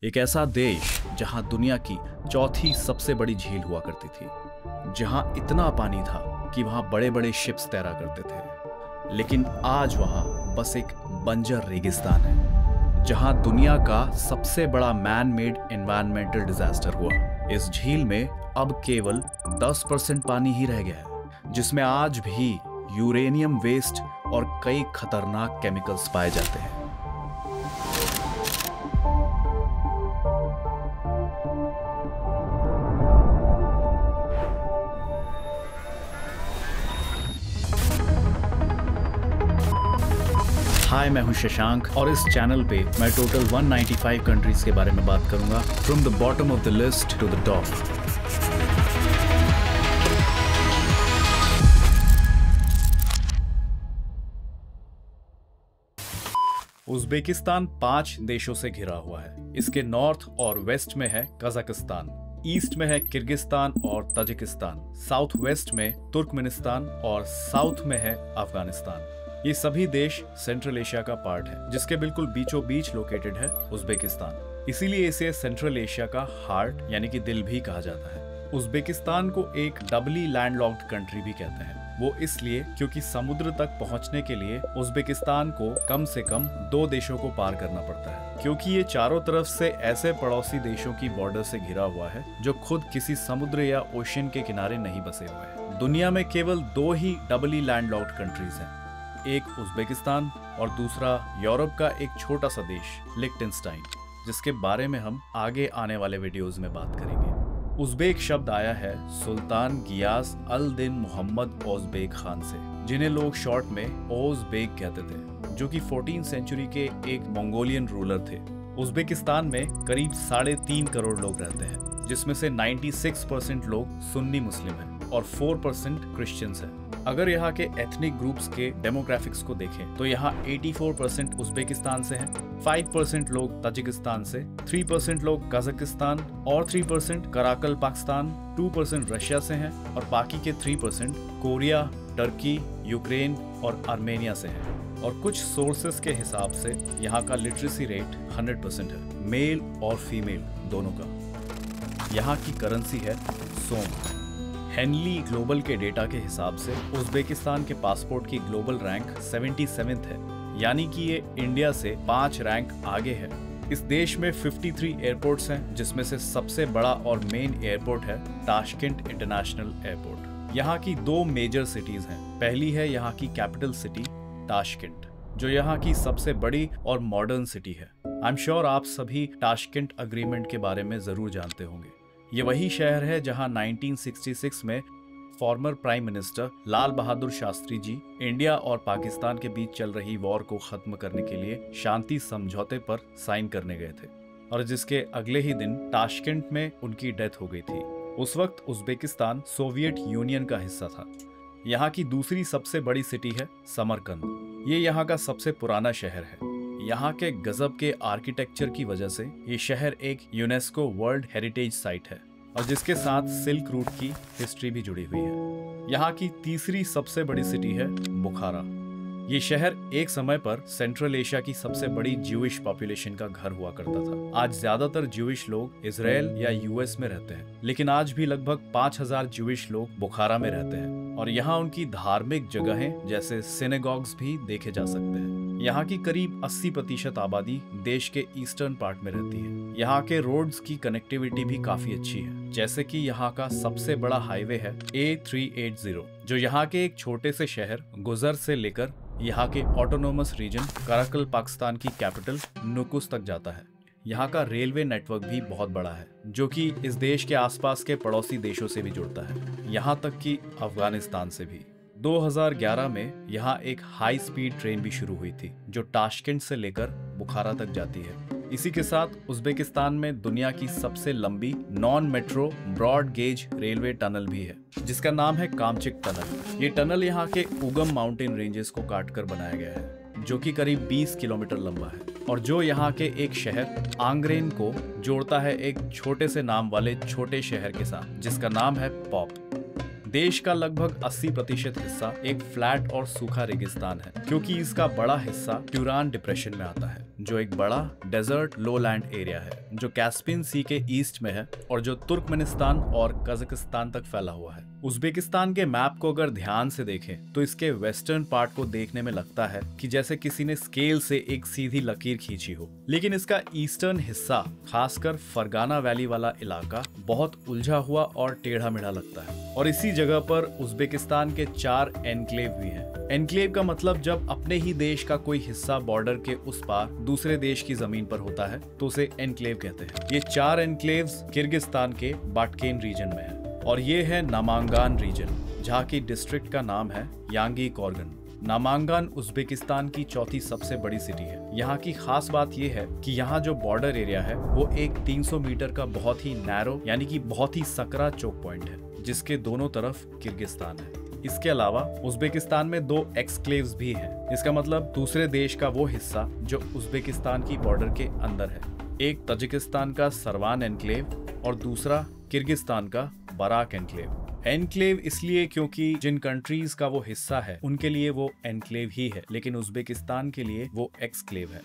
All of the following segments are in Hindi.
एक ऐसा देश जहां दुनिया की चौथी सबसे बड़ी झील हुआ करती थी, जहां इतना पानी था कि वहां बड़े बड़े शिप्स तैरा करते थे। लेकिन आज वहां बस एक बंजर रेगिस्तान है, जहां दुनिया का सबसे बड़ा मैन मेड एनवायरमेंटल डिजास्टर हुआ। इस झील में अब केवल 10% पानी ही रह गया है, जिसमें आज भी यूरेनियम वेस्ट और कई खतरनाक केमिकल्स पाए जाते हैं। हाय, मैं हूं शशांक और इस चैनल पे मैं टोटल 195 कंट्रीज के बारे में बात करूंगा, from the bottom of the list to the top. Uzbekistan 5 देशों से घिरा हुआ है। इसके नॉर्थ और वेस्ट में है कजाकिस्तान, ईस्ट में है किर्गिस्तान और तजिकिस्तान, साउथ वेस्ट में तुर्कमेनिस्तान और साउथ में है अफगानिस्तान। ये सभी देश सेंट्रल एशिया का पार्ट है, जिसके बिल्कुल बीचों बीच लोकेटेड है उज़्बेकिस्तान। इसीलिए इसे सेंट्रल एशिया का हार्ट यानी कि दिल भी कहा जाता है। उज़्बेकिस्तान को एक डबली लैंडलॉक्ड कंट्री भी कहते हैं। वो इसलिए क्योंकि समुद्र तक पहुंचने के लिए उज़्बेकिस्तान को कम से कम 2 देशों को पार करना पड़ता है, क्योंकि ये चारों तरफ से ऐसे पड़ोसी देशों की बॉर्डर से घिरा हुआ है जो खुद किसी समुद्र या ओशन के किनारे नहीं बसे हुए हैं। दुनिया में केवल 2 ही डबली लैंडलॉक्ड कंट्रीज हैं, एक उज़्बेकिस्तान और दूसरा यूरोप का एक छोटा सा देश लिechtenstein, जिसके बारे में हम आगे आने वाले वीडियोस में बात करेंगे। उज़्बेक शब्द आया है सुल्तान गियास अल दिन मोहम्मद ओज़बेक खान से, जिन्हें लोग शॉर्ट में ओज़बेक कहते थे, जो कि 14th सेंचुरी के एक मंगोलियन रूलर थे। उज़्बेकिस्तान में करीब 3.5 करोड़ लोग रहते हैं, जिसमें से 96% लोग सुन्नी मुस्लिम हैं और 4% क्रिश्चियंस हैं। अगर यहाँ के एथनिक ग्रुप्स के डेमोग्राफिक्स को देखें तो यहाँ 84% उज़्बेकिस्तान से हैं, 5% लोग तजिकिस्तान से, 3% लोग कजाकिस्तान और 3% कराकल पाकिस्तान, 2% रशिया से हैं और बाकी के 3% कोरिया, टर्की, यूक्रेन और आर्मेनिया से हैं। और कुछ सोर्सेस के हिसाब से यहाँ का लिटरेसी रेट 100% है, मेल और फीमेल दोनों का। यहाँ की करेंसी है सोम। हेनली ग्लोबल के डेटा के हिसाब से उज़्बेकिस्तान के पासपोर्ट की ग्लोबल रैंक 77th है, यानी कि ये इंडिया से 5 रैंक आगे है। इस देश में 53 एयरपोर्ट्स हैं, जिसमें से सबसे बड़ा और मेन एयरपोर्ट है ताशकेंट इंटरनेशनल एयरपोर्ट। यहाँ की 2 मेजर सिटीज हैं। पहली है यहाँ की कैपिटल सिटी ताशकेंट, जो यहाँ की सबसे बड़ी और मॉडर्न सिटी है। आई एम श्योर आप सभी ताशकेंट अग्रीमेंट के बारे में जरूर जानते होंगे। ये वही शहर है जहां 1966 में former prime minister Lal Bahadur Shastri ji India और पाकिस्तान के बीच चल रही वॉर को खत्म करने के लिए शांति समझौते पर साइन करने गए थे, और जिसके अगले ही दिन ताशकेंट में उनकी डेथ हो गई थी। उस वक्त उज़्बेकिस्तान सोवियत यूनियन का हिस्सा था। यहाँ की दूसरी सबसे बड़ी सिटी है समरकंद। ये यहाँ का सबसे पुराना शहर है। यहाँ के गजब के आर्किटेक्चर की वजह से ये शहर एक यूनेस्को वर्ल्ड हेरिटेज साइट है, और जिसके साथ सिल्क रूट की हिस्ट्री भी जुड़ी हुई है। यहाँ की तीसरी सबसे बड़ी सिटी है बुखारा। ये शहर एक समय पर सेंट्रल एशिया की सबसे बड़ी ज्यूइश पॉपुलेशन का घर हुआ करता था। आज ज्यादातर ज्यूइश लोग इजराइल या यूएस में रहते हैं, लेकिन आज भी लगभग 5000 ज्यूइश लोग बुखारा में रहते हैं, और यहाँ उनकी धार्मिक जगहें जैसे सिनेगॉग्स भी देखे जा सकते हैं। यहाँ की करीब 80% आबादी देश के ईस्टर्न पार्ट में रहती है। यहाँ के रोड्स की कनेक्टिविटी भी काफी अच्छी है, जैसे कि यहाँ का सबसे बड़ा हाईवे है A380, जो यहाँ के एक छोटे से शहर गुजर से लेकर यहाँ के ऑटोनोमस रीजन कराकल पाकिस्तान की कैपिटल नुकुस तक जाता है। यहाँ का रेलवे नेटवर्क भी बहुत बड़ा है, जो कि इस देश के आसपास के पड़ोसी देशों से भी जुड़ता है, यहाँ तक कि अफगानिस्तान से भी। 2011 में यहाँ एक हाई स्पीड ट्रेन भी शुरू हुई थी, जो ताशकेंट से लेकर बुखारा तक जाती है। इसी के साथ उज़्बेकिस्तान में दुनिया की सबसे लंबी non metro broad gauge railway tunnel भी है, जिसका नाम है कामचिक टनल। ये टनल यहाँ के उगम माउंटेन रेंजेस को काटकर बनाया गया है, जो कि करीब 20 किलोमीटर लंबा है, और जो यहाँ के एक शहर आंग्रेन को जोड़ता है एक छोटे से नाम वाले छोटे शहर के साथ, जिसका नाम है पॉप। देश का लगभग 80% हिस्सा एक फ्लैट और सूखा रेगिस्तान है, क्योंकि इसका बड़ा हिस्सा ट्यूरान डिप्रेशन में आता है, जो एक बड़ा डेजर्ट लोलैंड एरिया है जो कैस्पियन सी के ईस्ट में है और जो तुर्कमेनिस्तान और कजाकिस्तान तक फैला हुआ है। उज़्बेकिस्तान के मैप को अगर ध्यान से देखें तो इसके वेस्टर्न पार्ट को देखने में लगता है कि जैसे किसी ने स्केल से एक सीधी लकीर खींची हो, लेकिन इसका ईस्टर्न हिस्सा, खासकर फरगाना वैली वाला इलाका, बहुत उलझा हुआ और टेढ़ा मेढ़ा लगता है। और इसी जगह पर उज़्बेकिस्तान के 4 एनक्लेव भी हैं। एनक्लेव का मतलब जब अपने ही देश का कोई हिस्सा बॉर्डर के उस पार दूसरे देश की जमीन पर होता है तो उसे एनक्लेव कहते हैं। ये 4 एनक्लेव्स किर्गिस्तान के बाटकेन रीजन में है और ये है नामांगान रीजन, जहाँ की डिस्ट्रिक्ट का नाम है यांगी कोर्गन। नामांगान उज़्बेकिस्तान की चौथी सबसे बड़ी सिटी है। यहाँ की खास बात यह है कि यहाँ जो बॉर्डर एरिया है वो एक 300 मीटर का बहुत ही नैरो यानी कि बहुत ही सकरा चोक पॉइंट है जिसके दोनों तरफ किर्गिस्तान है। इसके अलावा उज़्बेकिस्तान में 2 एक्सक्लेव्स भी हैं। इसका मतलब दूसरे देश का वो हिस्सा जो उज़्बेकिस्तान की बॉर्डर के अंदर है। एक तजिकिस्तान का सरवान एनक्लेव और दूसरा किर्गिस्तान का बराक एनक्लेव। एनक्लेव इसलिए क्योंकि जिन कंट्रीज का वो हिस्सा है उनके लिए वो एनक्लेव ही है, लेकिन उज़्बेकिस्तान के लिए वो एक्सक्लेव है।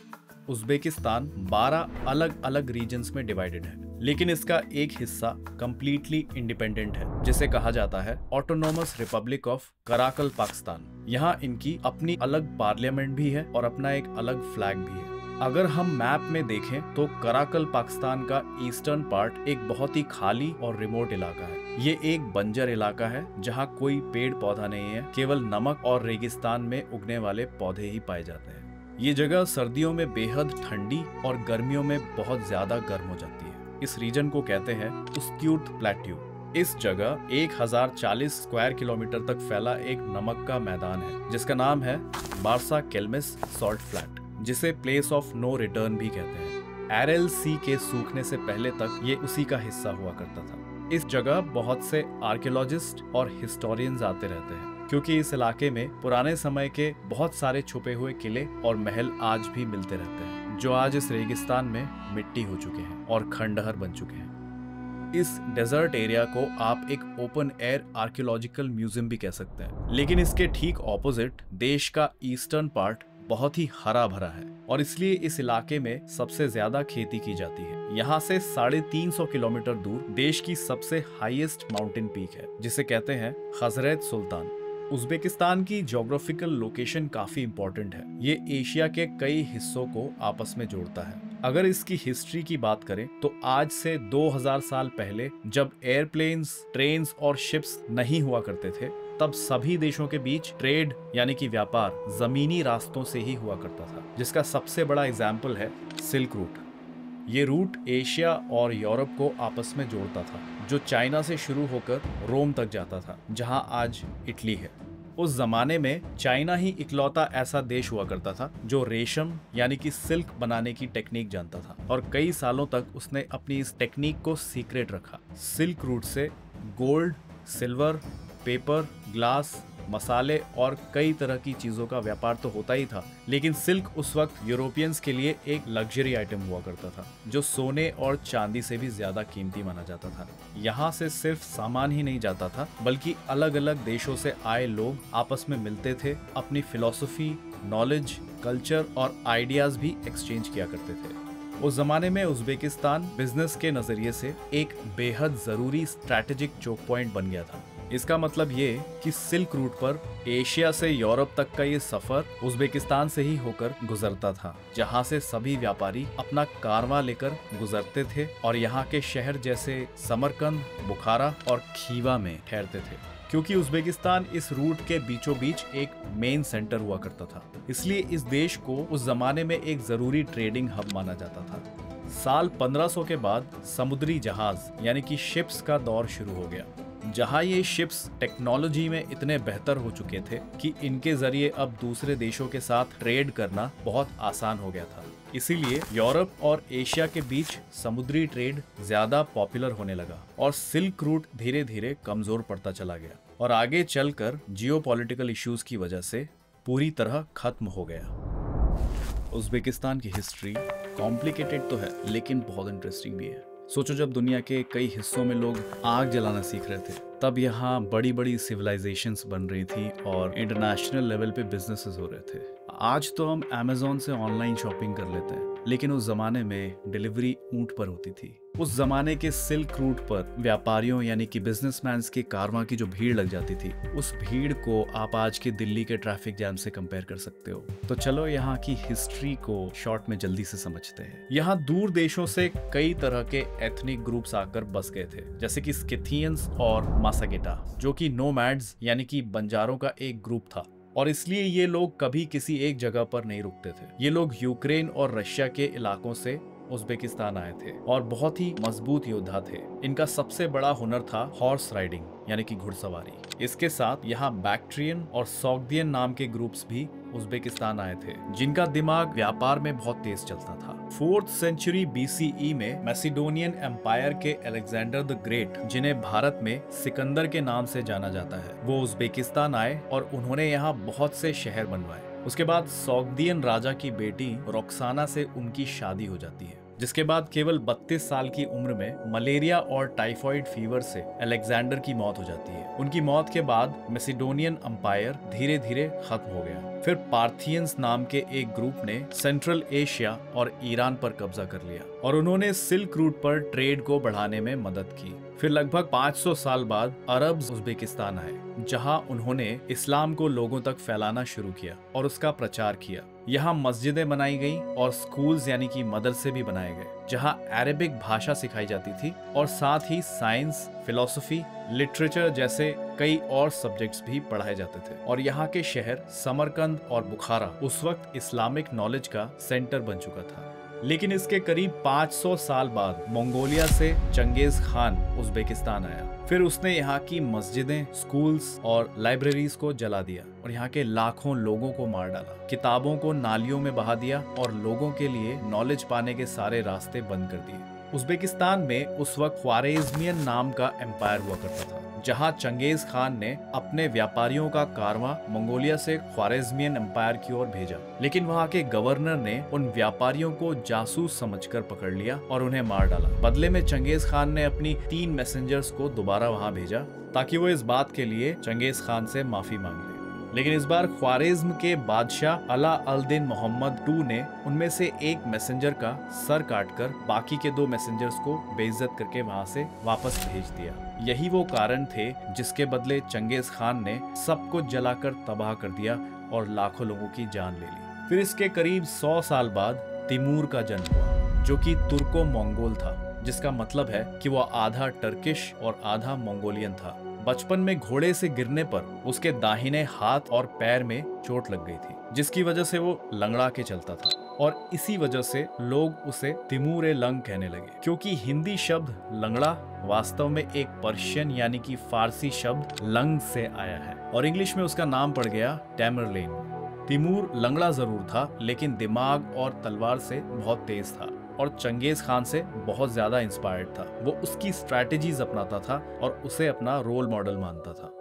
उज़्बेकिस्तान 12 अलग अलग रीजन्स में डिवाइडेड है, लेकिन इसका एक हिस्सा कंप्लीटली इंडिपेंडेंट है जिसे कहा जाता है autonomous republic of Karakalpakstan. यहाँ इनकी अपनी अलग पार्लियामेंट भी है और अपना एक अलग फ्लैग भी है। अगर हम मैप में देखें तो कराकल पाकिस्तान का ईस्टर्न पार्ट एक बहुत ही खाली और रिमोट इलाका है। ये एक बंजर इलाका है जहाँ कोई पेड़ पौधा नहीं है, केवल नमक और रेगिस्तान में उगने वाले पौधे ही पाए जाते हैं। ये जगह सर्दियों में बेहद ठंडी और गर्मियों में बहुत ज्यादा गर्म हो जाती है। इस रीजन को कहते हैं उस्क्यूट प्लेट्यू। इस जगह 1040 स्क्वायर किलोमीटर तक फैला एक नमक का मैदान है जिसका नाम है बारसा केल्मिस सॉल्ट फ्लैट, जिसे प्लेस ऑफ नो रिटर्न भी कहते हैं। एरल सी के सूखने से पहले तक ये उसी का हिस्सा हुआ करता था। इस जगह बहुत से आर्कियोलॉजिस्ट और हिस्टोरियंस आते रहते हैं क्योंकि इस इलाके में पुराने समय के बहुत सारे छुपे हुए किले और महल आज भी मिलते रहते हैं जो आज इस रेगिस्तान में मिट्टी हो चुके हैं और खंडहर बन चुके हैं। इस डेजर्ट एरिया को आप एक ओपन एयर आर्कियोलॉजिकल म्यूजियम भी कह सकते हैं, लेकिन इसके ठीक ऑपोजिट देश का ईस्टर्न पार्ट बहुत ही हरा भरा है और इसलिए इस इलाके में सबसे ज्यादा खेती की जाती है। यहाँ से 350 किलोमीटर दूर देश की सबसे हाईएस्ट माउंटेन पीक है जिसे कहते हैं हजरत सुल्तान। उज़्बेकिस्तान की ज्योग्राफिकल लोकेशन काफी इंपॉर्टेंट है। ये एशिया के कई हिस्सों को आपस में जोड़ता है। अगर इसकी हिस्ट्री की बात करें तो आज से 2000 साल पहले जब एयरप्लेन्स, ट्रेन्स और शिप्स नहीं हुआ करते थे तब सभी देशों के बीच ट्रेड यानी कि व्यापार जमीनी रास्तों से ही हुआ करता था, जिसका सबसे बड़ा एग्जाम्पल है सिल्क रूट। ये रूट एशिया और यूरोप को आपस में जोड़ता था जो चाइना से शुरू होकर रोम तक जाता था जहां आज इटली है। उस जमाने में चाइना ही इकलौता ऐसा देश हुआ करता था जो रेशम यानी कि सिल्क बनाने की टेक्निक जानता था और कई सालों तक उसने अपनी इस टेक्निक को सीक्रेट रखा। सिल्क रूट से गोल्ड, सिल्वर, पेपर, ग्लास, मसाले और कई तरह की चीजों का व्यापार तो होता ही था, लेकिन सिल्क उस वक्त यूरोपियंस के लिए एक लग्जरी आइटम हुआ करता था जो सोने और चांदी से भी ज्यादा कीमती माना जाता था। यहाँ से सिर्फ सामान ही नहीं जाता था बल्कि अलग अलग देशों से आए लोग आपस में मिलते थे, अपनी फिलॉसफी, नॉलेज, कल्चर और आइडियाज भी एक्सचेंज किया करते थे। उस जमाने में उज़्बेकिस्तान बिजनेस के नजरिए से एक बेहद जरूरी स्ट्रैटेजिक चोक पॉइंट बन गया था। इसका मतलब ये कि सिल्क रूट पर एशिया से यूरोप तक का ये सफर उज़्बेकिस्तान से ही होकर गुजरता था, जहाँ से सभी व्यापारी अपना कारवां लेकर गुजरते थे और यहाँ के शहर जैसे समरकंद, बुखारा और खीवा में ठहरते थे। क्योंकि उज़्बेकिस्तान इस रूट के बीचों बीच एक मेन सेंटर हुआ करता था, इसलिए इस देश को उस जमाने में एक जरूरी ट्रेडिंग हब माना जाता था। साल 1500 के बाद समुद्री जहाज यानी कि शिप्स का दौर शुरू हो गया, जहां ये शिप्स टेक्नोलॉजी में इतने बेहतर हो चुके थे कि इनके जरिए अब दूसरे देशों के साथ ट्रेड करना बहुत आसान हो गया था। इसीलिए यूरोप और एशिया के बीच समुद्री ट्रेड ज्यादा पॉपुलर होने लगा और सिल्क रूट धीरे धीरे कमजोर पड़ता चला गया और आगे चलकर जियोपॉलिटिकल इश्यूज की वजह से पूरी तरह खत्म हो गया। उज़्बेकिस्तान की हिस्ट्री कॉम्प्लिकेटेड तो है लेकिन बहुत इंटरेस्टिंग भी है। सोचो जब दुनिया के कई हिस्सों में लोग आग जलाना सीख रहे थे, तब यहाँ बड़ी बड़ी सिविलाइजेशंस बन रही थी और इंटरनेशनल लेवल पे बिजनेसेस हो रहे थे। आज तो हम अमेज़न से ऑनलाइन शॉपिंग कर लेते हैं, लेकिन उस जमाने में डिलीवरी ऊंट पर होती थी। उस जमाने के सिल्क रूट पर व्यापारियों यानी कि बिजनेसमैन के कारवां की जो भीड़ लग जाती थी, उस भीड़ को आप आज के दिल्ली के ट्रैफिक जैम से कंपेयर कर सकते हो। तो चलो यहाँ की हिस्ट्री को शॉर्ट में जल्दी से समझते हैं। यहाँ दूर देशों से कई तरह के एथनिक ग्रुप्स आकर बस गए थे, जैसे कि स्किथियंस और मासागेटा, जो कि नोमैड्स यानी कि बंजारों का एक ग्रुप था, और इसलिए ये लोग कभी किसी एक जगह पर नहीं रुकते थे। ये लोग यूक्रेन और रशिया के इलाकों से उज़्बेकिस्तान आए थे और बहुत ही मजबूत योद्धा थे। इनका सबसे बड़ा हुनर था हॉर्स राइडिंग यानी कि घुड़सवारी। इसके साथ यहाँ बैक्ट्रियन और सॉग्डियन नाम के ग्रुप्स भी उज़्बेकिस्तान आए थे, जिनका दिमाग व्यापार में बहुत तेज चलता था। 4th सेंचुरी BCE में मैसिडोनियन एम्पायर के अलेक्जेंडर द ग्रेट, जिन्हें भारत में सिकंदर के नाम से जाना जाता है, वो उज़्बेकिस्तान आए और उन्होंने यहाँ बहुत से शहर बनवाए। उसके बाद सॉग्डियन राजा की बेटी रोक्साना से उनकी शादी हो जाती है, जिसके बाद केवल 32 साल की उम्र में मलेरिया और टाइफॉइड फीवर से अलेक्जेंडर की मौत हो जाती है। उनकी मौत के बाद मैसिडोनियन एम्पायर धीरे धीरे खत्म हो गया। फिर पार्थियंस नाम के एक ग्रुप ने सेंट्रल एशिया और ईरान पर कब्जा कर लिया और उन्होंने सिल्क रूट पर ट्रेड को बढ़ाने में मदद की। फिर लगभग 500 साल बाद अरब्स उज़्बेकिस्तान आए, जहां उन्होंने इस्लाम को लोगों तक फैलाना शुरू किया और उसका प्रचार किया। यहाँ मस्जिदें बनाई गई और स्कूल्स यानी कि मदरसे भी बनाए गए, जहाँ अरेबिक भाषा सिखाई जाती थी और साथ ही साइंस, फिलॉसफी, लिटरेचर जैसे कई और सब्जेक्ट्स भी पढ़ाए जाते थे। और यहाँ के शहर समरकंद और बुखारा उस वक्त इस्लामिक नॉलेज का सेंटर बन चुका था। लेकिन इसके करीब 500 साल बाद मंगोलिया से चंगेज खान उज़्बेकिस्तान आया। फिर उसने यहाँ की मस्जिदें, स्कूल्स और लाइब्रेरीज को जला दिया और यहाँ के लाखों लोगों को मार डाला, किताबों को नालियों में बहा दिया और लोगों के लिए नॉलेज पाने के सारे रास्ते बंद कर दिए। उज़्बेकिस्तान में उस वक्त ख्वारेज़मियन नाम का एम्पायर हुआ करता था, जहां चंगेज खान ने अपने व्यापारियों का कारवां मंगोलिया से ख्वारेज़मियन एम्पायर की ओर भेजा। लेकिन वहां के गवर्नर ने उन व्यापारियों को जासूस समझकर पकड़ लिया और उन्हें मार डाला। बदले में चंगेज खान ने अपनी 3 मैसेंजर्स को दोबारा वहां भेजा ताकि वो इस बात के लिए चंगेज खान से माफी मांग ले। लेकिन इस बार ख्वारेज़्म के बादशाह अला अल दिन मोहम्मद II ने उनमें से एक मैसेंजर का सर काटकर बाकी के 2 मैसेंजर्स को बेइज्जत करके वहां से वापस भेज दिया। यही वो कारण थे जिसके बदले चंगेज खान ने सब कुछ जलाकर तबाह कर दिया और लाखों लोगों की जान ले ली। फिर इसके करीब 100 साल बाद तिमूर का जन्म हुआ, जो कि तुर्को मंगोल था, जिसका मतलब है कि वो आधा टर्किश और आधा मंगोलियन था। बचपन में घोड़े से गिरने पर उसके दाहिने हाथ और पैर में चोट लग गई थी, जिसकी वजह से वो लंगड़ा के चलता था और इसी वजह से लोग उसे तिमूर-ए-लंग कहने लगे, क्योंकि हिंदी शब्द लंगड़ा वास्तव में एक पर्शियन यानी कि फारसी शब्द लंग से आया है और इंग्लिश में उसका नाम पड़ गया टैमरलेन। तिमूर लंगड़ा जरूर था, लेकिन दिमाग और तलवार से बहुत तेज था और चंगेज खान से बहुत ज्यादा इंस्पायर्ड था। वो उसकी स्ट्रैटेजीज अपनाता था और उसे अपना रोल मॉडल मानता था।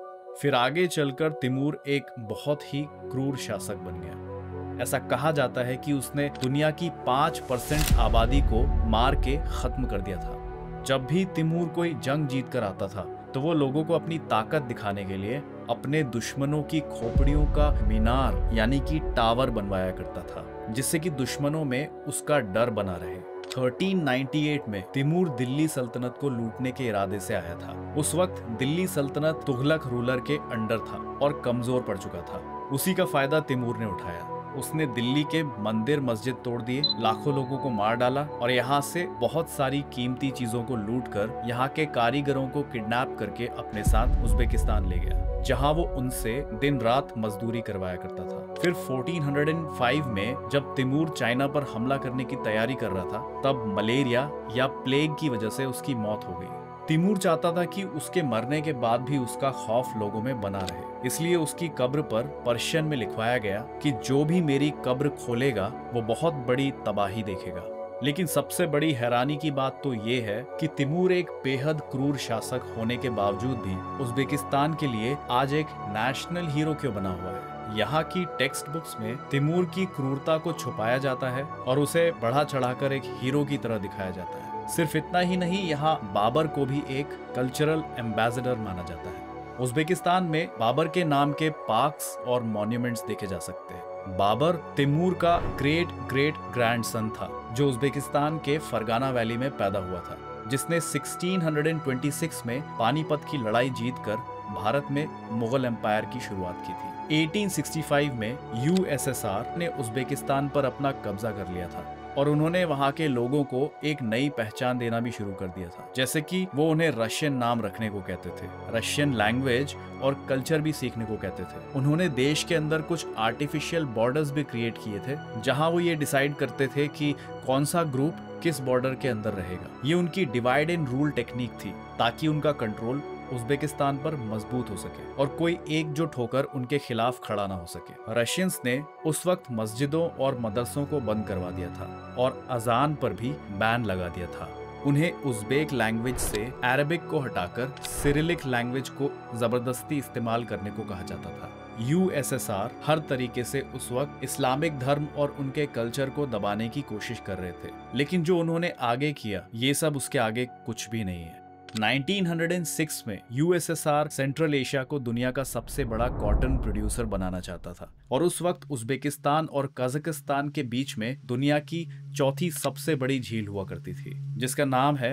फिर आगे चलकर तिमूर एक बहुत ही क्रूर शासक बन गया। ऐसा कहा जाता है कि उसने दुनिया की 5% आबादी को मार के खत्म कर दिया था। जब भी तिमूर कोई जंग जीत कर आता था तो वो लोगों को अपनी ताकत दिखाने के लिए अपने दुश्मनों की खोपड़ियों का मीनार यानी कि टावर बनवाया करता था, जिससे कि दुश्मनों में उसका डर बना रहे। 1398 में तिमूर दिल्ली सल्तनत को लूटने के इरादे से आया था। उस वक्त दिल्ली सल्तनत तुगलक रूलर के अंडर था और कमजोर पड़ चुका था। उसी का फायदा तिमूर ने उठाया। उसने दिल्ली के मंदिर मस्जिद तोड़ दिए, लाखों लोगों को मार डाला और यहाँ से बहुत सारी कीमती चीजों को लूटकर यहाँ के कारीगरों को किडनैप करके अपने साथ उज़्बेकिस्तान ले गया, जहाँ वो उनसे दिन रात मजदूरी करवाया करता था। फिर 1405 में जब तिमूर चाइना पर हमला करने की तैयारी कर रहा था, तब मलेरिया या प्लेग की वजह से उसकी मौत हो गई। तिमूर चाहता था कि उसके मरने के बाद भी उसका खौफ लोगों में बना रहे, इसलिए उसकी कब्र पर पर्शियन में लिखवाया गया कि जो भी मेरी कब्र खोलेगा वो बहुत बड़ी तबाही देखेगा। लेकिन सबसे बड़ी हैरानी की बात तो ये है कि तिमूर एक बेहद क्रूर शासक होने के बावजूद भी उज़्बेकिस्तान के लिए आज एक नेशनल हीरो क्यों बना हुआ है। यहाँ की टेक्स्ट बुक्स में तिमूर की क्रूरता को छुपाया जाता है और उसे बढ़ा चढ़ाकर एक हीरो की तरह दिखाया जाता है। सिर्फ इतना ही नहीं, यहाँ बाबर को भी एक कल्चरल एम्बेसडर माना जाता है। उज़्बेकिस्तान में बाबर के नाम के पार्क्स और मॉन्यूमेंट्स देखे जा सकते हैं। बाबर तिमूर का ग्रेट ग्रेट ग्रैंडसन था, जो उज़्बेकिस्तान के फरगाना वैली में पैदा हुआ था, जिसने 1626 में पानीपत की लड़ाई जीतकर भारत में मुगल एम्पायर की शुरुआत की थी। 1865 में यूएसएसआर ने उज़्बेकिस्तान पर अपना कब्जा कर लिया था और उन्होंने वहाँ के लोगों को एक नई पहचान देना भी शुरू कर दिया था, जैसे कि वो उन्हें रशियन नाम रखने को कहते थे, रशियन लैंग्वेज और कल्चर भी सीखने को कहते थे। उन्होंने देश के अंदर कुछ आर्टिफिशियल बॉर्डर्स भी क्रिएट किए थे, जहाँ वो ये डिसाइड करते थे कि कौन सा ग्रुप किस बॉर्डर के अंदर रहेगा। ये उनकी डिवाइड एंड रूल टेक्निक थी, ताकि उनका कंट्रोल उज़्बेकिस्तान पर मजबूत हो सके और कोई एकजुट होकर उनके खिलाफ खड़ा ना हो सके। रशियंस ने उस वक्त मस्जिदों और मदरसों को बंद करवा दिया था और अजान पर भी बैन लगा दिया था। उन्हें उज़्बेक लैंग्वेज से अरबिक को हटाकर सिरिलिक लैंग्वेज को जबरदस्ती इस्तेमाल करने को कहा जाता था। यूएसएसआर हर तरीके से उस वक्त इस्लामिक धर्म और उनके कल्चर को दबाने की कोशिश कर रहे थे, लेकिन जो उन्होंने आगे किया, ये सब उसके आगे कुछ भी नहीं है। 1906 में यूएसएसआर सेंट्रल एशिया को दुनिया का सबसे बड़ा कॉटन प्रोड्यूसर बनाना चाहता था और उस वक्त उज़्बेकिस्तान और कजाकिस्तान के बीच में दुनिया की चौथी सबसे बड़ी झील हुआ करती थी, जिसका नाम है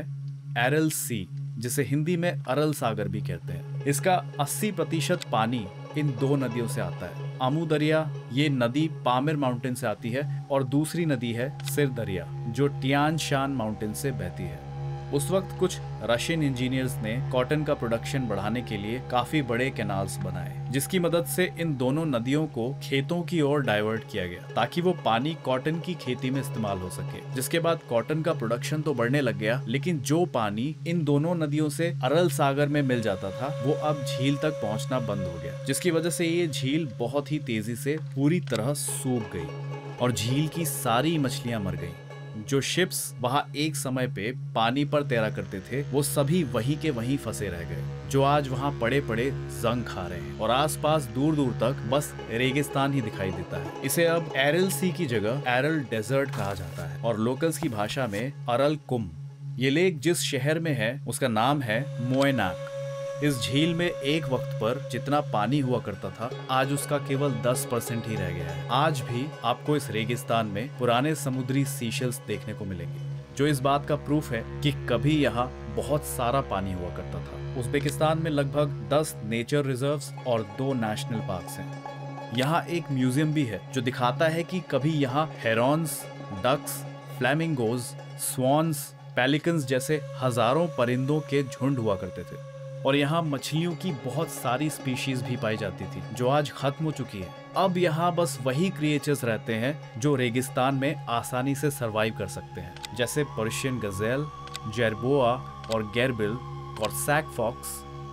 एरल सी, जिसे हिंदी में अरल सागर भी कहते हैं। इसका 80% पानी इन दो नदियों से आता है। आमू दरिया, ये नदी पामिर माउंटेन से आती है, और दूसरी नदी है सिर दरिया, जो टियान शान माउंटेन से बहती है। उस वक्त कुछ रशियन इंजीनियर्स ने कॉटन का प्रोडक्शन बढ़ाने के लिए काफी बड़े कैनाल्स बनाए, जिसकी मदद से इन दोनों नदियों को खेतों की ओर डाइवर्ट किया गया, ताकि वो पानी कॉटन की खेती में इस्तेमाल हो सके। जिसके बाद कॉटन का प्रोडक्शन तो बढ़ने लग गया, लेकिन जो पानी इन दोनों नदियों से अरल सागर में मिल जाता था, वो अब झील तक पहुंचना बंद हो गया, जिसकी वजह से ये झील बहुत ही तेजी से पूरी तरह सूख गई और झील की सारी मछलियां मर गई। जो शिप्स वहां एक समय पे पानी पर तैरा करते थे, वो सभी वहीं के वहीं फंसे रह गए, जो आज वहां पड़े पड़े जंग खा रहे हैं और आसपास दूर दूर तक बस रेगिस्तान ही दिखाई देता है। इसे अब एरल सी की जगह एरल डेजर्ट कहा जाता है और लोकल्स की भाषा में अरल कुम। ये लेक जिस शहर में है, उसका नाम है मोएनाक। इस झील में एक वक्त पर जितना पानी हुआ करता था, आज उसका केवल 10% ही रह गया है। आज भी आपको इस रेगिस्तान में पुराने समुद्री सीशेल्स देखने को मिलेंगे, जो इस बात का प्रूफ है कि कभी यहाँ बहुत सारा पानी हुआ करता था। उज़्बेकिस्तान में लगभग 10 नेचर रिजर्व्स और 2 नेशनल पार्क्स हैं। यहाँ एक म्यूजियम भी है, जो दिखाता है कि कभी यहाँ Heron's, ducks, flamingos, swans, pelicans जैसे हजारों परिंदों के झुंड हुआ करते थे और यहाँ मछलियों की बहुत सारी स्पीशीज भी पाई जाती थी, जो आज खत्म हो चुकी है। अब यहाँ बस वही क्रिएचर्स रहते हैं जो रेगिस्तान में आसानी से सरवाइव कर सकते हैं, जैसे पर्शियन गजेल, जेरबोआ और गेरबिल, कॉर्सैक फॉक्स,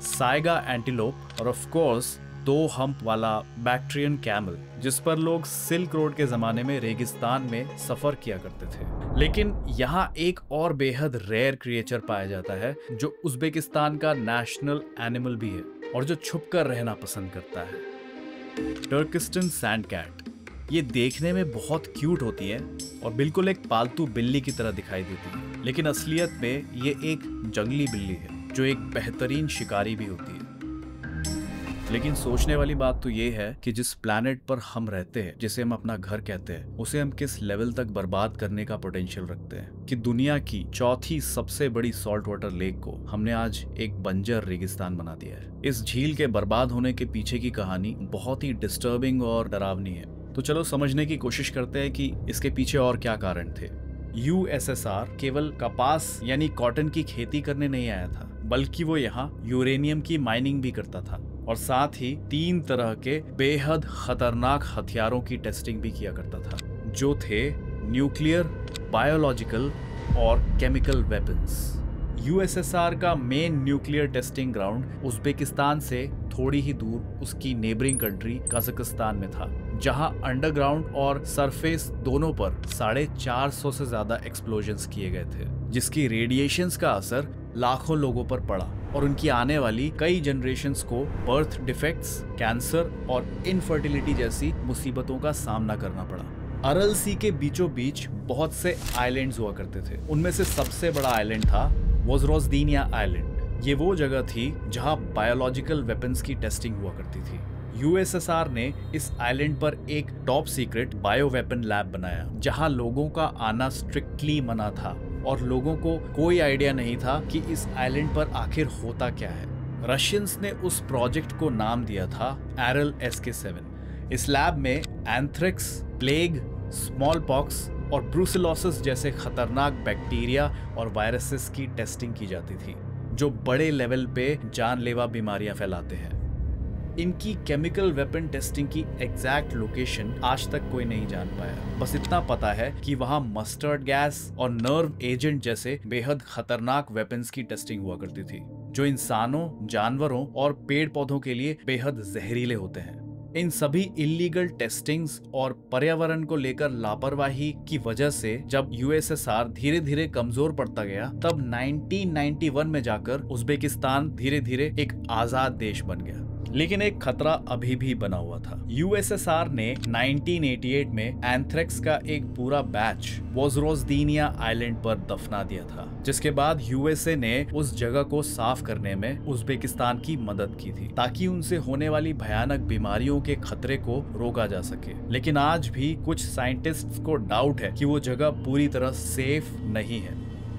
साइगा एंटीलोप और ऑफ कोर्स 2 हम्प वाला बैक्ट्रियन कैमल, जिस पर लोग सिल्क रोड के जमाने में रेगिस्तान में सफर किया करते थे। लेकिन यहाँ एक और बेहद रेयर क्रिएचर पाया जाता है, जो उज़्बेकिस्तान का नेशनल एनिमल भी है और जो छुपकर रहना पसंद करता है। टर्किस्टन सैंड कैट। ये देखने में बहुत क्यूट होती है और बिल्कुल एक पालतू बिल्ली की तरह दिखाई देती है, लेकिन असलियत में ये एक जंगली बिल्ली है, जो एक बेहतरीन शिकारी भी होती है। लेकिन सोचने वाली बात तो ये है कि जिस प्लैनेट पर हम रहते हैं, जिसे हम अपना घर कहते हैं, उसे हम किस लेवल तक बर्बाद करने का पोटेंशियल रखते हैं कि दुनिया की चौथी सबसे बड़ी सॉल्ट वाटर लेक को हमने आज एक बंजर रेगिस्तान बना दिया है। इस झील के बर्बाद होने के पीछे की कहानी बहुत ही डिस्टर्बिंग और डरावनी है। तो चलो समझने की कोशिश करते हैं कि इसके पीछे और क्या कारण थे। यूएसएसआर केवल कपास यानी कॉटन की खेती करने नहीं आया था, बल्कि वो यहाँ यूरेनियम की माइनिंग भी करता था और साथ ही 3 तरह के बेहद खतरनाक हथियारों की टेस्टिंग भी किया करता था, जो थे न्यूक्लियर, बायोलॉजिकल और केमिकल वेपन्स। यूएसएसआर का main nuclear testing ground Uzbekistan से थोड़ी ही दूर उसकी नेबरिंग कंट्री कजाकिस्तान में था, जहां अंडरग्राउंड और सरफेस दोनों पर 450 से ज्यादा एक्सप्लोजन्स किए गए थे, जिसकी रेडिएशंस का असर लाखों लोगों पर पड़ा और उनकी आने वाली कई जनरेशंस को बर्थ डिफेक्ट्स, कैंसर और इनफर्टिलिटी जैसी मुसीबतों का सामना करना पड़ा। अरल सी के बीचों बीच बहुत से आइलैंड्स हुआ करते थे। उनमें से सबसे बड़ा आइलैंड था वोजरोजदीनिया आइलैंड। ये वो जगह थी जहां बायोलॉजिकल वेपन्स की टेस्टिंग हुआ करती थी। यूएसएसआर ने इस आइलैंड पर एक top secret bio weapon lab बनाया, जहां लोगों का आना स्ट्रिक्टली मना था और लोगों को कोई आइडिया नहीं था कि इस आइलैंड पर आखिर होता क्या है। रशियंस ने उस प्रोजेक्ट को नाम दिया था एरल SK7। इस लैब में एंथ्रेक्स, प्लेग, स्मॉल पॉक्स और ब्रूसेलोसिस जैसे खतरनाक बैक्टीरिया और वायरसेस की टेस्टिंग की जाती थी, जो बड़े लेवल पे जानलेवा बीमारियां फैलाते हैं। इनकी केमिकल वेपन टेस्टिंग की एग्जैक्ट लोकेशन आज तक कोई नहीं जान पाया। बस इतना पता है कि वहां मस्टर्ड गैस और नर्व एजेंट जैसे बेहद खतरनाक वेपन्स की टेस्टिंग हुआ करती थी, जो इंसानों, जानवरों और पेड़ पौधों के लिए बेहद जहरीले होते हैं। इन सभी इलीगल टेस्टिंग्स और पर्यावरण को लेकर लापरवाही की वजह से जब यूएसएसआर धीरे धीरे कमजोर पड़ता गया, तब 1991 में जाकर उज्बेकिस्तान धीरे धीरे एक आजाद देश बन गया। लेकिन एक खतरा अभी भी बना हुआ था। यूएसएसआर ने 1988 में एंथ्रेक्स का एक पूरा बैच वोजरोजदीनिया आइलैंड पर दफना दिया था, जिसके बाद यूएसए ने उस जगह को साफ करने में उज्बेकिस्तान की मदद की थी, ताकि उनसे होने वाली भयानक बीमारियों के खतरे को रोका जा सके। लेकिन आज भी कुछ साइंटिस्ट्स को डाउट है कि वो जगह पूरी तरह सेफ नहीं है।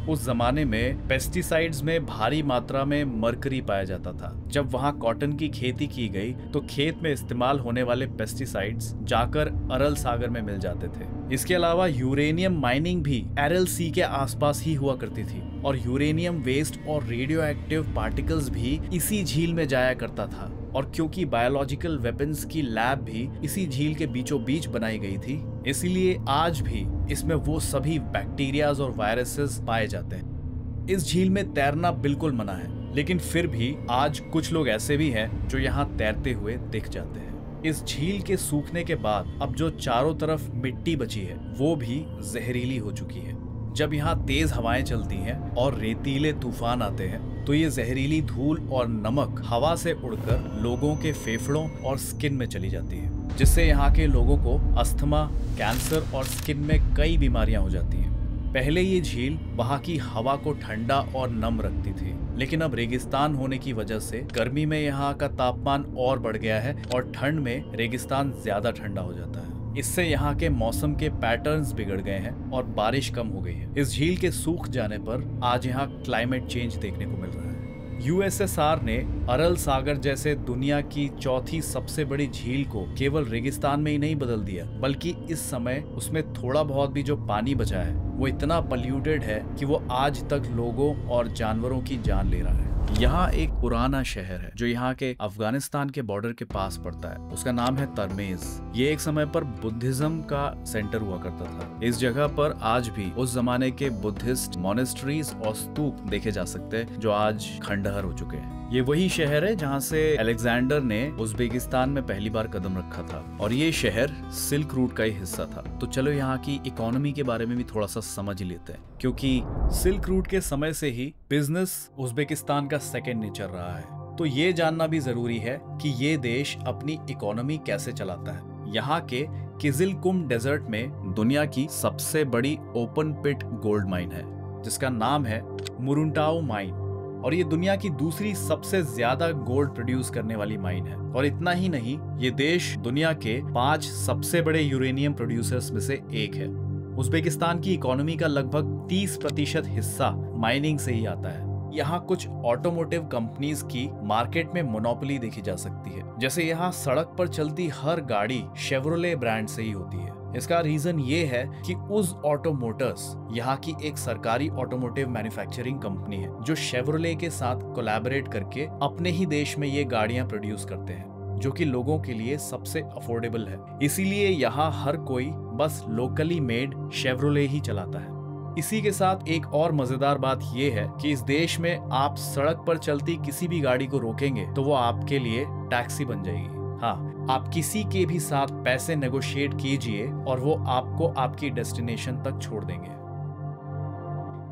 उस जमाने में पेस्टिसाइड्स में भारी मात्रा में मरकरी पाया जाता था। जब वहां कॉटन की खेती की गई तो खेत में इस्तेमाल होने वाले पेस्टिसाइड्स जाकर अरल सागर में मिल जाते थे। इसके अलावा यूरेनियम माइनिंग भी एरल सी के आसपास ही हुआ करती थी और यूरेनियम वेस्ट और रेडियो एक्टिव पार्टिकल्स भी इसी झील में जाया करता था। और क्योंकि बायोलॉजिकल वेपन्स की लैब भी इसी झील के बीचों बीच बनाई गई थी, इसलिए आज भी इसमें वो सभी बैक्टीरियाज और वायरसेस पाए जाते हैं। इस झील में तैरना बिल्कुल मना है, लेकिन फिर भी आज कुछ लोग ऐसे भी हैं जो यहाँ तैरते हुए दिख जाते हैं। इस झील के सूखने के बाद अब जो चारों तरफ मिट्टी बची है वो भी जहरीली हो चुकी है। जब यहाँ तेज हवाएं चलती हैं और रेतीले तूफान आते हैं तो ये जहरीली धूल और नमक हवा से उड़कर लोगों के फेफड़ों और स्किन में चली जाती है, जिससे यहाँ के लोगों को अस्थमा, कैंसर और स्किन में कई बीमारियां हो जाती हैं। पहले ये झील वहाँ की हवा को ठंडा और नम रखती थी, लेकिन अब रेगिस्तान होने की वजह से गर्मी में यहाँ का तापमान और बढ़ गया है और ठंड में रेगिस्तान ज्यादा ठंडा हो जाता है। इससे यहाँ के मौसम के पैटर्न्स बिगड़ गए हैं और बारिश कम हो गई है। इस झील के सूख जाने पर आज यहाँ क्लाइमेट चेंज देखने को मिल रहा है। यूएसएसआर ने अरल सागर जैसे दुनिया की चौथी सबसे बड़ी झील को केवल रेगिस्तान में ही नहीं बदल दिया, बल्कि इस समय उसमें थोड़ा बहुत भी जो पानी बचा है वो इतना पल्यूटेड है कि वो आज तक लोगों और जानवरों की जान ले रहा है। यहाँ एक पुराना शहर है जो यहाँ के अफगानिस्तान के बॉर्डर के पास पड़ता है। उसका नाम है तरमेज। ये एक समय पर बुद्धिज्म का सेंटर हुआ करता था। इस जगह पर आज भी उस जमाने के बुद्धिस्ट मॉनेस्ट्रीज और स्तूप देखे जा सकते हैं जो आज खंडहर हो चुके हैं। ये वही शहर है जहाँ से अलेक्जेंडर ने उज्बेकिस्तान में पहली बार कदम रखा था और ये शहर सिल्क रूट का ही हिस्सा था। तो चलो यहाँ की इकोनॉमी के बारे में भी थोड़ा सा समझ लेते हैं, क्योंकि सिल्क रूट के समय से ही बिजनेस उज्बेकिस्तान का सेकेंड नेचर रहा है। तो ये जानना भी जरूरी है कि ये देश अपनी इकोनॉमी कैसे चलाता है। यहाँ के किजिलकुम डेजर्ट में दुनिया की सबसे बड़ी ओपन पिट गोल्ड माइन है, जिसका नाम है मुरुंटाओ माइन, और ये दुनिया की दूसरी सबसे ज्यादा गोल्ड प्रोड्यूस करने वाली माइन है। और इतना ही नहीं, ये देश दुनिया के 5 सबसे बड़े यूरेनियम प्रोड्यूसर्स में से एक है। उज्बेकिस्तान की इकोनॉमी का लगभग 30% हिस्सा माइनिंग से ही आता है। यहाँ कुछ ऑटोमोटिव कंपनीज की मार्केट में मोनोपोली देखी जा सकती है। जैसे यहाँ सड़क पर चलती हर गाड़ी शेवरोले ब्रांड से ही होती है। इसका रीजन ये है कि उज ऑटो मोटर्स यहाँ की एक सरकारी ऑटोमोटिव मैन्युफैक्चरिंग कंपनी है जो शेवरोले के साथ कोलैबोरेट करके अपने ही देश में ये गाड़ियां प्रोड्यूस करते हैं, जो कि लोगों के लिए सबसे अफोर्डेबल है। इसीलिए यहाँ हर कोई बस लोकली मेड शेवरोले ही चलाता है। इसी के साथ एक और मजेदार बात यह है कि इस देश में आप सड़क पर चलती किसी भी गाड़ी को रोकेंगे तो वो आपके लिए टैक्सी बन जाएगी। हाँ, आप किसी के भी साथ पैसे नेगोशिएट कीजिए और वो आपको आपकी डेस्टिनेशन तक छोड़ देंगे।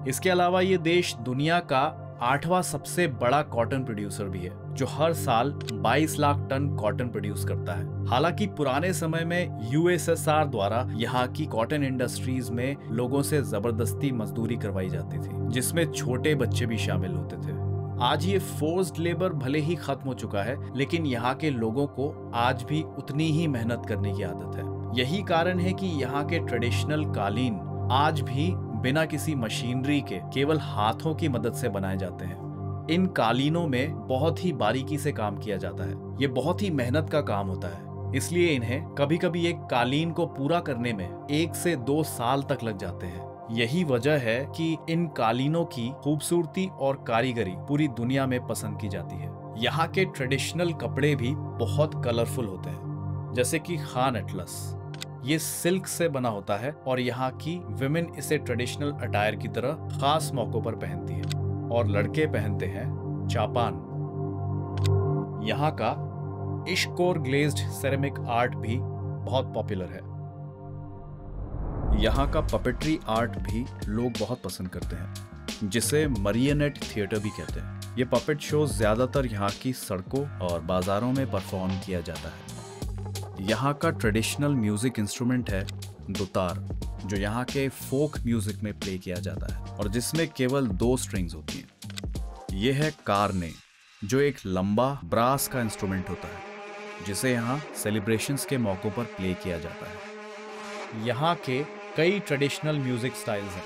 इसके अलावा ये देश दुनिया का 8वां सबसे बड़ा कॉटन प्रोड्यूसर भी है, जो हर साल 22 लाख टन कॉटन प्रोड्यूस करता है। हालांकि पुराने समय में यूएसएसआर द्वारा यहाँ की कॉटन इंडस्ट्रीज में लोगों से जबरदस्ती मजदूरी करवाई जाती थी, जिसमें छोटे बच्चे भी शामिल होते थे। आज ये फोर्स्ड लेबर भले ही खत्म हो चुका है, लेकिन यहाँ के लोगों को आज भी उतनी ही मेहनत करने की आदत है। यही कारण है कि यहाँ के ट्रेडिशनल कालीन आज भी बिना किसी मशीनरी के केवल हाथों की मदद से बनाए जाते हैं। इन कालीनों में बहुत ही बारीकी से काम किया जाता है। ये बहुत ही मेहनत का काम होता है, इसलिए इन्हें कभी कभी एक कालीन को पूरा करने में 1 से 2 साल तक लग जाते हैं। यही वजह है कि इन कालीनों की खूबसूरती और कारीगरी पूरी दुनिया में पसंद की जाती है। यहाँ के ट्रेडिशनल कपड़े भी बहुत कलरफुल होते हैं, जैसे कि खान एटलस। ये सिल्क से बना होता है और यहाँ की विमेन इसे ट्रेडिशनल अटायर की तरह खास मौकों पर पहनती है, और लड़के पहनते हैं चापान। यहाँ का इश्कोर ग्लेज्ड सेरेमिक आर्ट भी बहुत पॉपुलर है। यहाँ का पपेट्री आर्ट भी लोग बहुत पसंद करते हैं, जिसे मरियनेट थिएटर भी कहते हैं। ये पपेट शो ज्यादातर यहाँ की सड़कों और बाजारों में परफॉर्म किया जाता है। यहाँ का ट्रेडिशनल म्यूजिक इंस्ट्रूमेंट है दुतार, जो यहाँ के फोक म्यूजिक में प्ले किया जाता है और जिसमें केवल 2 स्ट्रिंग्स होती हैं। ये है कारने, जो एक लंबा ब्रास का इंस्ट्रूमेंट होता है, जिसे यहाँ सेलिब्रेशंस के मौकों पर प्ले किया जाता है। यहाँ के कई ट्रेडिशनल म्यूजिक स्टाइल्स हैं,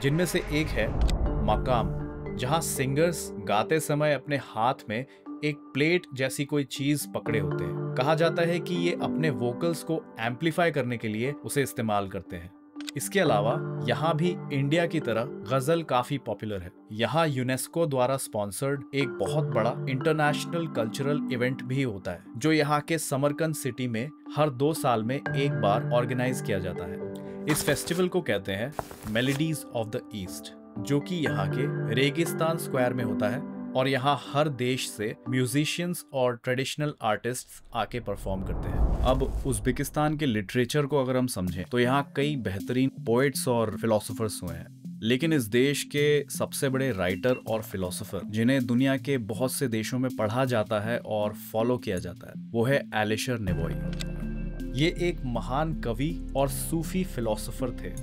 जिनमें से एक है मकाम, जहाँ सिंगर्स गाते समय अपने हाथ में एक प्लेट जैसी कोई चीज पकड़े होते हैं। कहा जाता है कि ये अपने वोकल्स को एम्पलीफाई करने के लिए उसे इस्तेमाल करते हैं। इसके अलावा यहाँ भी इंडिया की तरह गजल काफी पॉपुलर है। यहाँ यूनेस्को द्वारा स्पॉन्सर्ड एक बहुत बड़ा इंटरनेशनल कल्चरल इवेंट भी होता है, जो यहाँ के समरकंद सिटी में हर 2 साल में एक बार ऑर्गेनाइज किया जाता है। इस फेस्टिवल को कहते हैं मेलोडीज ऑफ द ईस्ट, जो कि यहाँ के रेगिस्तान स्क्वायर में होता है, और यहाँ हर देश से म्यूजिशियंस और ट्रेडिशनल आर्टिस्ट्स आके परफॉर्म करते हैं। अब उज़्बेकिस्तान के लिटरेचर को अगर हम समझें तो यहाँ कई बेहतरीन पोएट्स और फिलोसोफर्स हुए हैं, लेकिन इस देश के सबसे बड़े राइटर और फिलोसोफर, जिन्हें दुनिया के बहुत से देशों में पढ़ा जाता है और फॉलो किया जाता है, वो है एलिशर नेवोई। ये एक महान कवि और सूफी फिलोसोफर थे।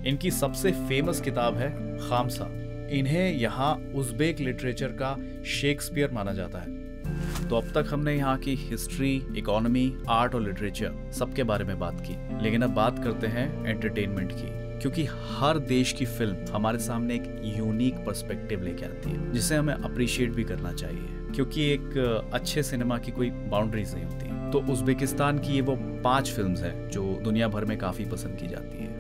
इनकी सबसे फेमस किताब है खामसा। इन्हें यहाँ उज़्बेक लिटरेचर का शेक्सपियर माना जाता है। तो अब तक हमने यहाँ की हिस्ट्री, इकोनॉमी, आर्ट और लिटरेचर सबके बारे में बात की, लेकिन अब बात करते हैं एंटरटेनमेंट की, क्योंकि हर देश की फिल्म हमारे सामने एक यूनिक पर्सपेक्टिव लेके आती है, जिसे हमें अप्रिशिएट भी करना चाहिए, क्योंकि एक अच्छे सिनेमा की कोई बाउंड्रीज नहीं होती। तो उज़्बेकिस्तान की ये वो 5 फिल्म्स हैं जो दुनिया भर में काफी पसंद की जाती है।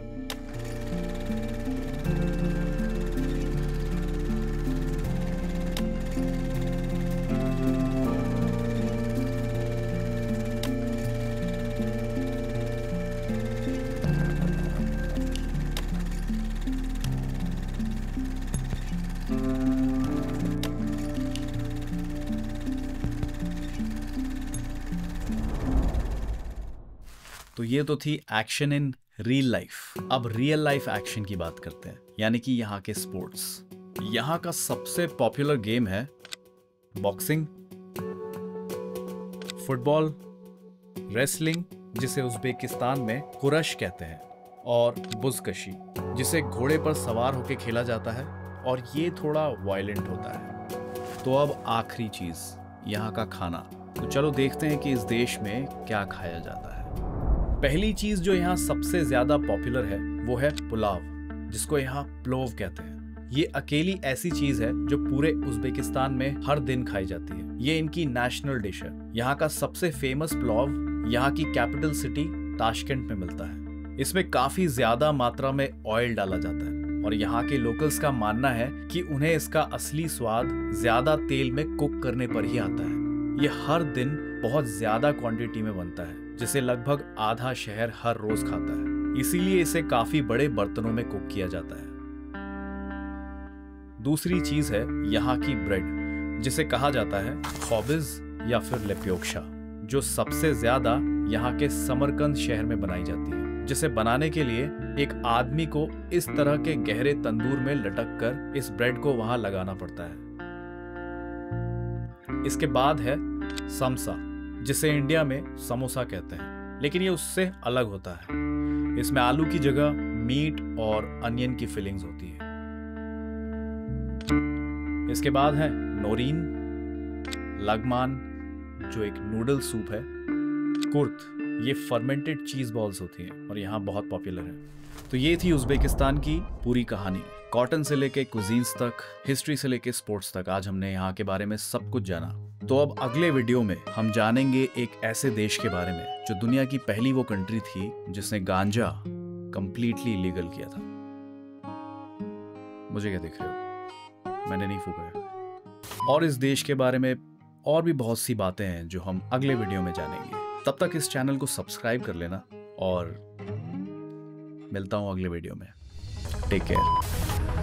तो ये तो थी एक्शन इन रियल लाइफ। अब रियल लाइफ एक्शन की बात करते हैं, यानी कि यहाँ के स्पोर्ट्स। यहाँ का सबसे पॉपुलर गेम है बॉक्सिंग, फुटबॉल, रेसलिंग जिसे उज़्बेकिस्तान में कुरश कहते हैं, और बुज़कशी जिसे घोड़े पर सवार होकर खेला जाता है, और ये थोड़ा वायलेंट होता है। तो अब आखिरी चीज, यहाँ का खाना। तो चलो देखते हैं कि इस देश में क्या खाया जाता है। पहली चीज जो यहाँ सबसे ज्यादा पॉपुलर है वो है पुलाव, जिसको यहाँ प्लोव कहते हैं। ये अकेली ऐसी चीज है जो पूरे उज़्बेकिस्तान में हर दिन खाई जाती है। ये इनकी नेशनल डिश है। यहाँ का सबसे फेमस पुलाव यहाँ की कैपिटल सिटी ताशकेंट में मिलता है। इसमें काफी ज्यादा मात्रा में ऑयल डाला जाता है, और यहाँ के लोकल्स का मानना है कि उन्हें इसका असली स्वाद ज्यादा तेल में कुक करने पर ही आता है। ये हर दिन बहुत ज्यादा क्वांटिटी में बनता है, जिसे लगभग आधा शहर हर रोज खाता है। इसीलिए इसे काफी बड़े बर्तनों में कुक किया जाता है। दूसरी चीज है यहाँ की ब्रेड, जिसे कहा जाता है खौबिज या फिर लेप्योक्शा, जो सबसे ज्यादा यहाँ के समरकंद शहर में बनाई जाती है। जिसे बनाने के लिए एक आदमी को इस तरह के गहरे तंदूर में लटक कर इस ब्रेड को वहां लगाना पड़ता है। इसके बाद है समसा, जिसे इंडिया में समोसा कहते हैं, लेकिन ये उससे अलग होता है। इसमें आलू की जगह मीट और अनियन की फिलिंग्स होती है। इसके बाद है नोरीन, लगमान जो एक नूडल सूप है, कुर्त, ये फर्मेंटेड चीज बॉल्स होती हैं और यहाँ बहुत पॉपुलर है। तो ये थी उज़्बेकिस्तान की पूरी कहानी, कॉटन से लेके कुजीन्स तक, हिस्ट्री से लेके स्पोर्ट्स तक। आज हमने यहाँ के बारे में सब कुछ जाना। तो अब अगले वीडियो में हम जानेंगे एक ऐसे देश के बारे में जो दुनिया की पहली वो कंट्री थी जिसने गांजा कंप्लीटली इलीगल किया था। मुझे क्या देख रहे हो, मैंने नहीं फूका है। और इस देश के बारे में और भी बहुत सी बातें हैं जो हम अगले वीडियो में जानेंगे। तब तक इस चैनल को सब्सक्राइब कर लेना और मिलता हूं अगले वीडियो में। Take care.